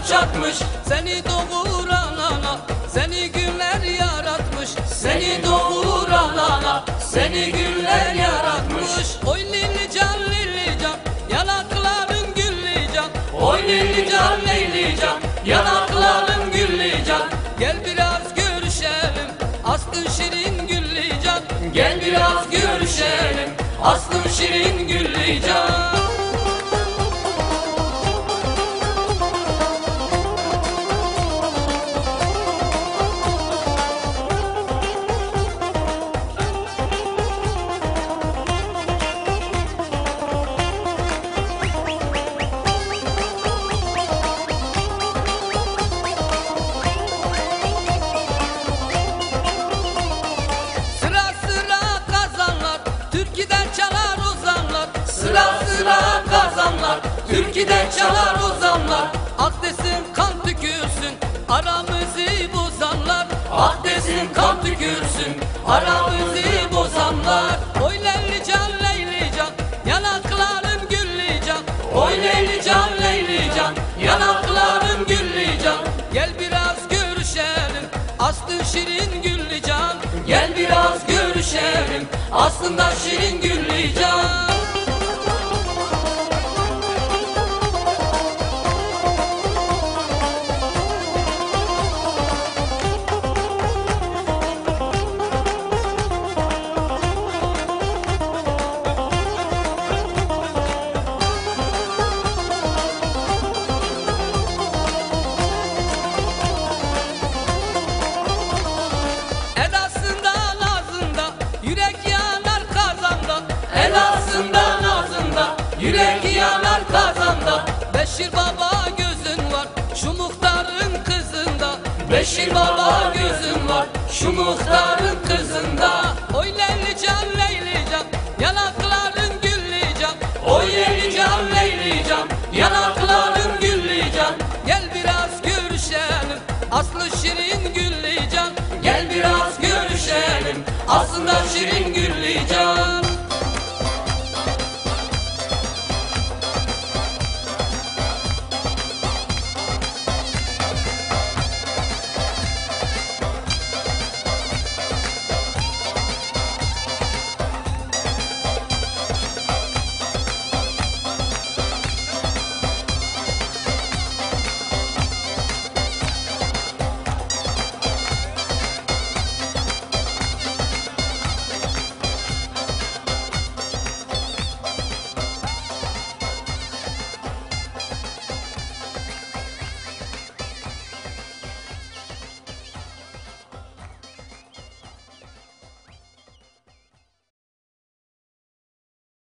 çatmış. Seni doğuran ana seni günler yaratmış. Seni doğuran ana seni günler yaratmış. Oy Leylican Leylican yanakların gülleycan. Oy Leylican Leylican yanakların gülleycan. Gel biraz görüşelim aslın şirin gülleycan. Gel biraz görüşelim aslım şirin gülleycan. Sıra sıra kazanlar türküden çalar ozanlar. Sıra sıra kazanlar türküden çalar ozanlar. Ak desin kan tükürsün aramızı bozanlar. Ah desin kan tükürsün aramızı bozanlar. Oy Leylican Leylican yanakların gülleycan. Oy Leylican Leylican yanakların gülleycan. Gel biraz görüşelim aslın şirin gülleycan. Gel biraz görüşelim aslında şirin gülleycan. Edasında nazında yürek yanar kazanda. Elasında nazında yürek yanar kazanda. Beşir baba gözün var şu muhtarın kızında. Beşir baba gözüm var şu muhtarın kızında. Oy Leylican Leylican yanakların gülleycan. Oy Leylican Leylican yanakların gülleycan. Gel biraz görüşelim aslı şirin gülleycan. Gel biraz görüşelim aslında şirin